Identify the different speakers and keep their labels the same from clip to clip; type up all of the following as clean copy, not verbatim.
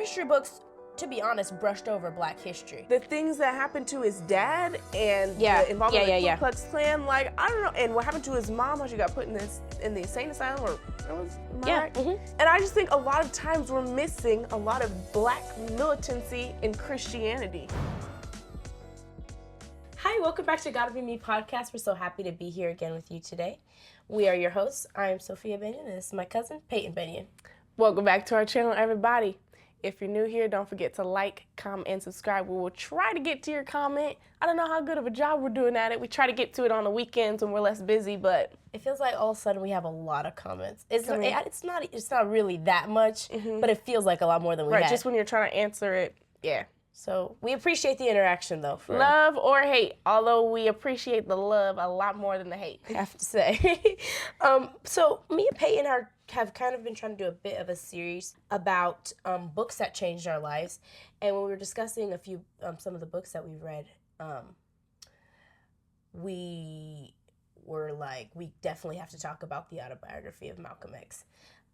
Speaker 1: history books, to be honest, brushed over Black history.
Speaker 2: The things that happened to his dad and
Speaker 1: Yeah.
Speaker 2: the involvement
Speaker 1: Yeah,
Speaker 2: of the
Speaker 1: yeah,
Speaker 2: Ku Klux Klan, like, I don't know, and what happened to his mom, how she got put in the insane asylum, or am I
Speaker 1: Yeah.
Speaker 2: right? And I just think a lot of times we're missing a lot of Black militancy in Christianity.
Speaker 1: Hi, welcome back to Gotta Be Me podcast. We're so happy to be here again with you today. We are your hosts. I am Sophia Benyon, and this is my cousin, Peyton Benyon.
Speaker 2: Welcome back to our channel, everybody. If you're new here, don't forget to like, comment, and subscribe. We will try to get to your comment. I don't know how good of a job we're doing at it. We try to get to it on the weekends when we're less busy, but
Speaker 1: it feels like all of a sudden we have a lot of comments. It's not really that much, but it feels like a lot more than we had.
Speaker 2: right, just when you're trying to answer it, yeah.
Speaker 1: So we appreciate the interaction, though.
Speaker 2: Love or hate, although we appreciate the love a lot more than the hate.
Speaker 1: I have to say. So me and Peyton have kind of been trying to do a bit of a series about books that changed our lives. And when we were discussing some of the books that we've read, we were like, we definitely have to talk about the autobiography of Malcolm X.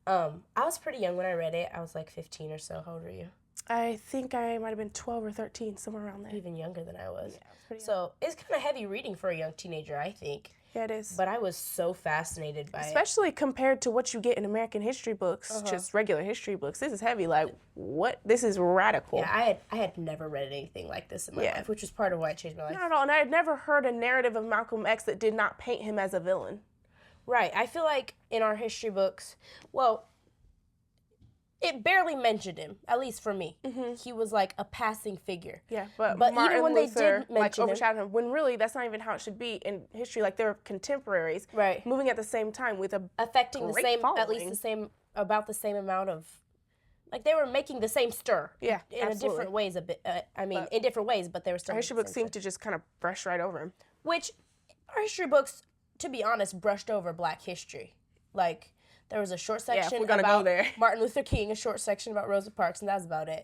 Speaker 1: I was pretty young when I read it. I was like 15 or so. How old were you?
Speaker 2: I think I might have been 12 or 13, somewhere around there.
Speaker 1: Even younger than I was.
Speaker 2: Yeah, I was pretty young.
Speaker 1: So it's kind of heavy reading for a young teenager, I think.
Speaker 2: Yeah, it is.
Speaker 1: But I was so fascinated by it.
Speaker 2: Especially compared to what you get in American history books, just regular history books. This is heavy. Like, what? This is radical.
Speaker 1: Yeah, I had never read anything like this in my life, which was part of why it changed my life.
Speaker 2: Not at all. And I had never heard a narrative of Malcolm X that did not paint him as a villain.
Speaker 1: Right. I feel like in our history books, well, it barely mentioned him, at least for me. He was like a passing figure.
Speaker 2: Yeah, but
Speaker 1: Martin
Speaker 2: even when
Speaker 1: Luther,
Speaker 2: they did
Speaker 1: mention
Speaker 2: overshadowed him, when really that's not even how it should be in history. Like, they're contemporaries,
Speaker 1: right,
Speaker 2: moving at the same time with a
Speaker 1: affecting the
Speaker 2: great
Speaker 1: same,
Speaker 2: following.
Speaker 1: at least the same, about the same amount of, like they were making the same stir.
Speaker 2: Yeah,
Speaker 1: in
Speaker 2: absolutely.
Speaker 1: different ways a bit. In different ways, but they were still.
Speaker 2: Our history books seem to just kind of brush right over him.
Speaker 1: Which our history books, to be honest, brushed over Black history. Like, there was a short section about Martin Luther King, a short section about Rosa Parks, and that's about it.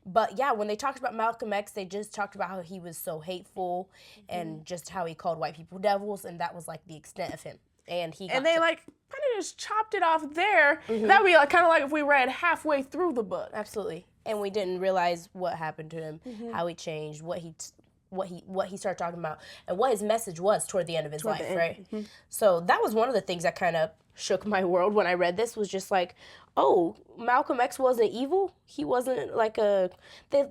Speaker 1: But yeah, when they talked about Malcolm X, they just talked about how he was so hateful and just how he called white people devils, and that was like the extent of him. And they
Speaker 2: like kind of just chopped it off there. That'd be like, kind of like if we read halfway through the book.
Speaker 1: Absolutely. And we didn't realize what happened to him, how he changed, what he started talking about, and what his message was toward the end of his life, right? So that was one of the things that kind of shook my world when I read this, was just like, oh, Malcolm X wasn't evil. He wasn't like they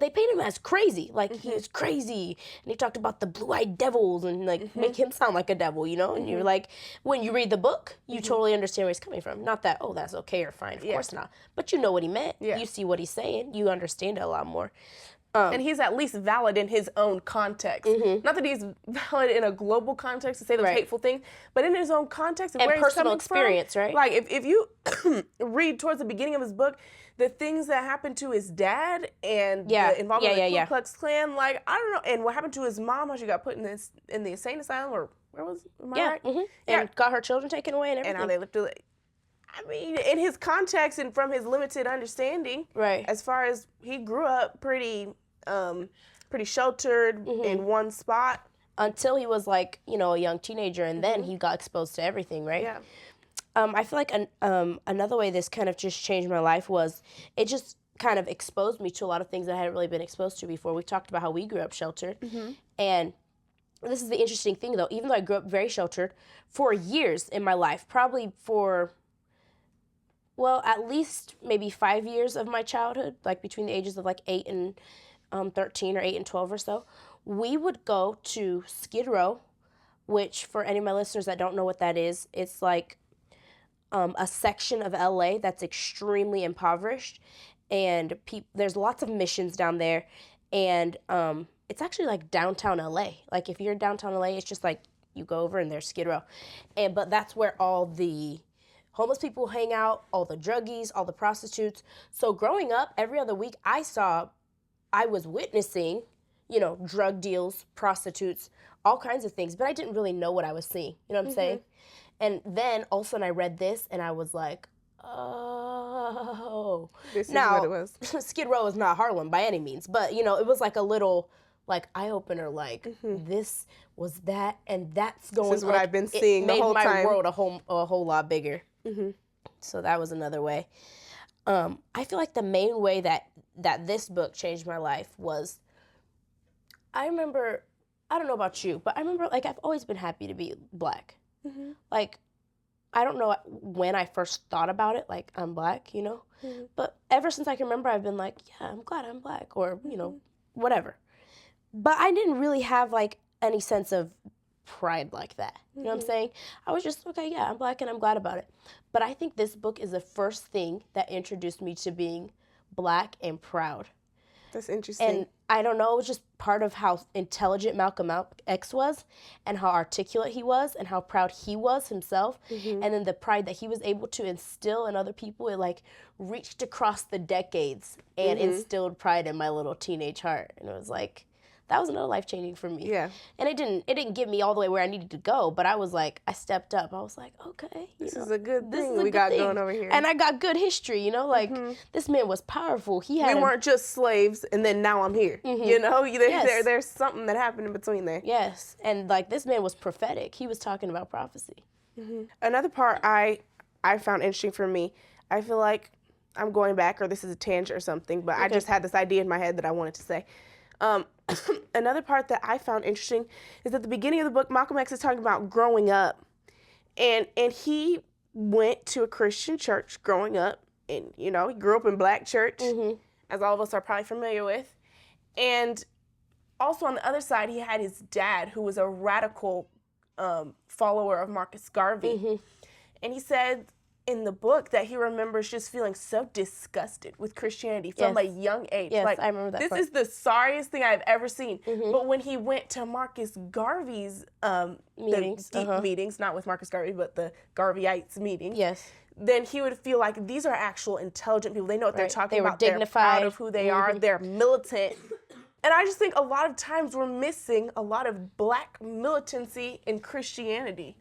Speaker 1: painted him as crazy. Like, he was crazy. And he talked about the blue-eyed devils and like make him sound like a devil, you know? And you're like, when you read the book, you totally understand where he's coming from. Not that, oh, that's okay or fine. Of course not. But you know what he meant.
Speaker 2: Yeah.
Speaker 1: You see what he's saying. You understand it a lot more.
Speaker 2: And he's at least valid in his own context. Not that he's valid in a global context to say those hateful things, but in his own context and where he's
Speaker 1: personal
Speaker 2: coming
Speaker 1: experience,
Speaker 2: from,
Speaker 1: right?
Speaker 2: Like, if you read towards the beginning of his book, the things that happened to his dad and the involvement of the Ku Klux Klan, like, I don't know, and what happened to his mom, how she got put in the insane asylum, or where was it? Am I right?
Speaker 1: And got her children taken away and everything.
Speaker 2: And how they lived through it. I mean, in his context and from his limited understanding,
Speaker 1: right?
Speaker 2: As far as he grew up pretty sheltered in one spot.
Speaker 1: Until he was like, a young teenager, and then he got exposed to everything, right?
Speaker 2: Yeah.
Speaker 1: I feel like another way this kind of just changed my life was it just kind of exposed me to a lot of things that I hadn't really been exposed to before. We talked about how we grew up sheltered. And this is the interesting thing, though. Even though I grew up very sheltered, for years in my life, probably for, well, at least maybe 5 years of my childhood, like between the ages of like 8 and 13 or 8 and 12 or so, we would go to Skid Row, which for any of my listeners that don't know what that is, it's like a section of LA that's extremely impoverished, and there's lots of missions down there, and it's actually like downtown LA. Like, if you're in downtown LA, it's just like you go over and there's Skid Row, but that's where all the homeless people hang out, all the druggies, all the prostitutes. So growing up, every other week I was witnessing, drug deals, prostitutes, all kinds of things, but I didn't really know what I was seeing. You know what I'm saying? And then all of a sudden I read this and I was like, oh.
Speaker 2: This is what it was.
Speaker 1: Skid Row is not Harlem by any means, but, it was like a little, like, eye-opener, like, this was that, and that's going on.
Speaker 2: This is what I've been seeing the whole time.
Speaker 1: It made my world a whole lot bigger. So that was another way. I feel like the main way that this book changed my life was, I remember, I don't know about you, but I remember, like, I've always been happy to be Black. Mm-hmm. Like, I don't know when I first thought about it, like, I'm Black, you know? Mm-hmm. But ever since I can remember, I've been like, yeah, I'm glad I'm Black, or, you know, whatever. But I didn't really have, like, any sense of pride like that. You know what I'm saying? I was just, okay, yeah, I'm Black and I'm glad about it. But I think this book is the first thing that introduced me to being Black and proud.
Speaker 2: That's interesting.
Speaker 1: And I don't know, it was just part of how intelligent Malcolm X was, and how articulate he was, and how proud he was himself. Mm-hmm. And then the pride that he was able to instill in other people, it like reached across the decades and instilled pride in my little teenage heart. And it was like, that was another life-changing for me.
Speaker 2: Yeah.
Speaker 1: And it didn't get me all the way where I needed to go, but I was like, I stepped up. I was like, okay.
Speaker 2: This is a good thing we got going over here.
Speaker 1: And I got good history, you know? Like, this man was powerful. We
Speaker 2: weren't just slaves, and then now I'm here. Mm-hmm. You know? There's something that happened in between there.
Speaker 1: Yes. And, like, this man was prophetic. He was talking about prophecy.
Speaker 2: Mm-hmm. Another part I found interesting for me, I feel like I'm going back, or this is a tangent or something, but I just had this idea in my head that I wanted to say. Another part that I found interesting is at the beginning of the book, Malcolm X is talking about growing up. And he went to a Christian church growing up. And, you know, he grew up in Black church, as all of us are probably familiar with. And also on the other side, he had his dad, who was a radical follower of Marcus Garvey. Mm-hmm. And he said in the book that he remembers just feeling so disgusted with Christianity from a young age.
Speaker 1: Yes,
Speaker 2: like,
Speaker 1: I remember that.
Speaker 2: This is the sorriest thing I've ever seen. Mm-hmm. But when he went to Marcus Garvey's meetings, not with Marcus Garvey, but the Garveyites meeting.
Speaker 1: Yes.
Speaker 2: Then he would feel like these are actual intelligent people. They know what they're talking about.
Speaker 1: Dignified.
Speaker 2: They're proud of who they are. They're militant. And I just think a lot of times we're missing a lot of Black militancy in Christianity.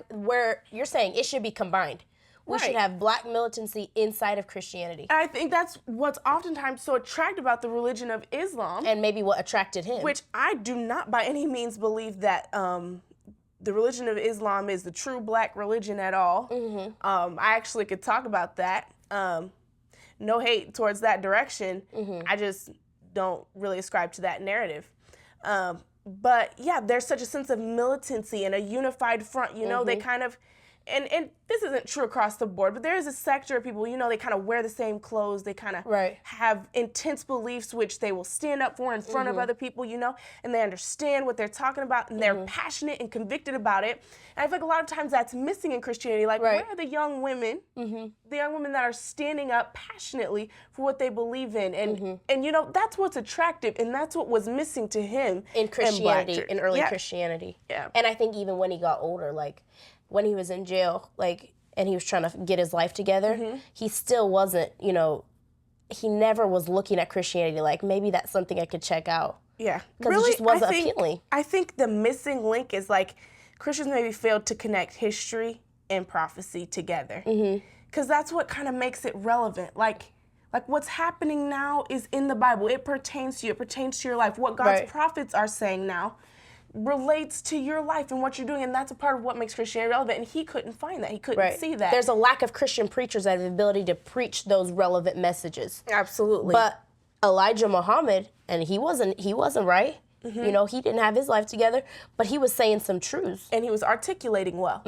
Speaker 1: Where you're saying it should be combined. We should have Black militancy inside of Christianity.
Speaker 2: And I think that's what's oftentimes so attractive about the religion of Islam.
Speaker 1: And maybe what attracted him.
Speaker 2: Which I do not by any means believe that the religion of Islam is the true Black religion at all. Mm-hmm. I actually could talk about that. No hate towards that direction. Mm-hmm. I just don't really ascribe to that narrative. But yeah, there's such a sense of militancy and a unified front. You know, they kind of... And this isn't true across the board, but there is a sector of people, you know, they kind of wear the same clothes. They kind of have intense beliefs which they will stand up for in front of other people, you know, and they understand what they're talking about, and they're passionate and convicted about it. And I feel like a lot of times that's missing in Christianity. Like, where are the young women, the young women that are standing up passionately for what they believe in? And you know, that's what's attractive, and that's what was missing to him
Speaker 1: in Christianity, in early Christianity.
Speaker 2: Yeah.
Speaker 1: And I think even when he got older, like, when he was in jail, like, and he was trying to get his life together, he still wasn't, you know, he never was looking at Christianity like, maybe that's something I could check out.
Speaker 2: Yeah.
Speaker 1: Because it just wasn't appealing.
Speaker 2: I think the missing link is, like, Christians maybe failed to connect history and prophecy together. Because that's what kind of makes it relevant. Like what's happening now is in the Bible. It pertains to you. It pertains to your life. What God's prophets are saying now relates to your life and what you're doing, and that's a part of what makes Christianity relevant, and he couldn't find that. He couldn't see that.
Speaker 1: There's a lack of Christian preachers that have the ability to preach those relevant messages.
Speaker 2: Absolutely.
Speaker 1: But Elijah Muhammad, and he wasn't right. You know, he didn't have his life together, but he was saying some truths.
Speaker 2: And he was articulating well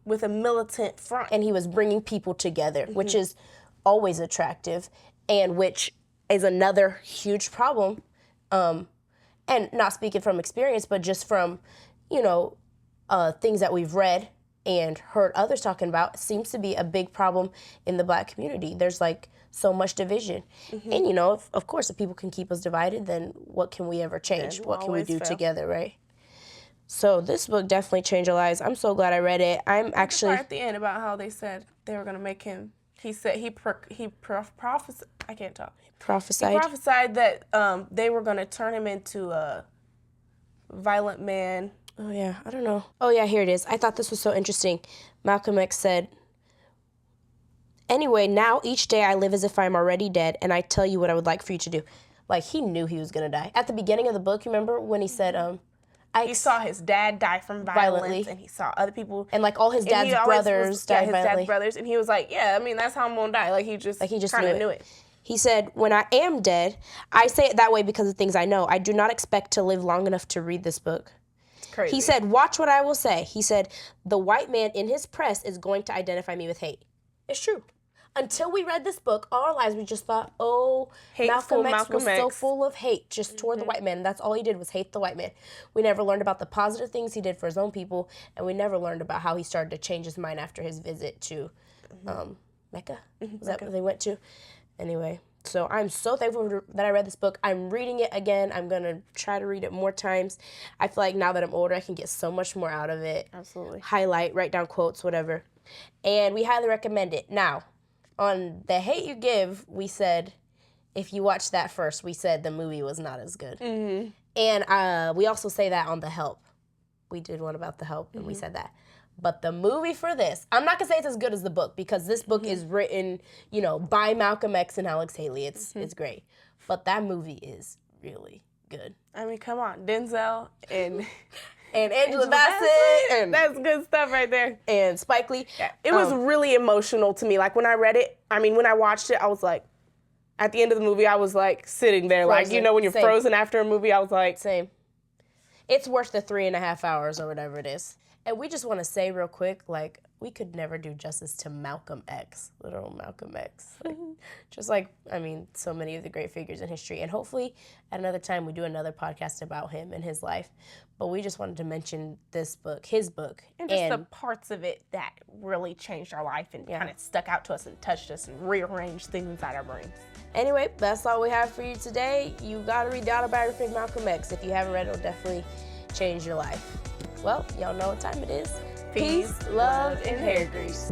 Speaker 2: with a militant front.
Speaker 1: And he was bringing people together, which is always attractive, and which is another huge problem. And not speaking from experience, but just from, you know, things that we've read and heard others talking about, it seems to be a big problem in the Black community. There's, like, so much division. And, you know, of course, if people can keep us divided, then what can we ever change? What can we do together, right? So this book definitely changed our lives. I'm so glad I read it. I'm actually...
Speaker 2: at the end about how they said they were going to make him... He said he prophesied... I can't talk.
Speaker 1: Prophesied.
Speaker 2: He prophesied that they were going to turn him into a violent man.
Speaker 1: Oh, yeah. I don't know. Oh, yeah, here it is. I thought this was so interesting. Malcolm X said, "Anyway, now each day I live as if I'm already dead, and I tell you what I would like for you to do." Like, he knew he was going to die. At the beginning of the book, you remember when he said,
Speaker 2: He saw his dad die from violence, and he saw other people.
Speaker 1: And, like, all his dad's brothers died violently.
Speaker 2: And he was like, yeah, I mean, that's how I'm going to die. Like, he just kind of knew it.
Speaker 1: He said, when I am dead, I say it that way because of things I know. I do not expect to live long enough to read this book.
Speaker 2: It's crazy.
Speaker 1: He said, watch what I will say. He said, the white man in his press is going to identify me with hate. It's true. Until we read this book, all our lives we just thought, Malcolm X was so full of hate just toward the white man. That's all he did was hate the white man. We never learned about the positive things he did for his own people, and we never learned about how he started to change his mind after his visit to Mecca. Was that where they went to? Anyway, so I'm so thankful that I read this book. I'm reading it again. I'm going to try to read it more times. I feel like now that I'm older, I can get so much more out of it.
Speaker 2: Absolutely.
Speaker 1: Highlight, write down quotes, whatever. And we highly recommend it. Now, on The Hate U Give, we said, if you watch that first, we said the movie was not as good.
Speaker 2: Mm-hmm.
Speaker 1: And we also say that on The Help. We did one about The Help, and we said that. But the movie for this, I'm not going to say it's as good as the book, because this book is written, by Malcolm X and Alex Haley. It's great. But that movie is really good.
Speaker 2: I mean, come on. Denzel and...
Speaker 1: And Angela Bassett. And
Speaker 2: that's good stuff right there.
Speaker 1: And Spike Lee.
Speaker 2: Yeah. It was really emotional to me. Like, when I read it, when I watched it, I was like, at the end of the movie, I was like sitting there. Frozen. Like, when you're frozen after a movie, I was like.
Speaker 1: Same. It's worth the 3.5 hours or whatever it is. And we just want to say real quick, like, we could never do justice to Malcolm X, literal Malcolm X. So many of the great figures in history. And hopefully at another time we do another podcast about him and his life. But we just wanted to mention this book, his book.
Speaker 2: And just the parts of it that really changed our life and kind of stuck out to us and touched us and rearranged things inside our brains.
Speaker 1: Anyway, that's all we have for you today. You got to read the autobiography of Malcolm X. If you haven't read it, it'll definitely change your life. Well, y'all know what time it is.
Speaker 2: Peace, love, and hair grease.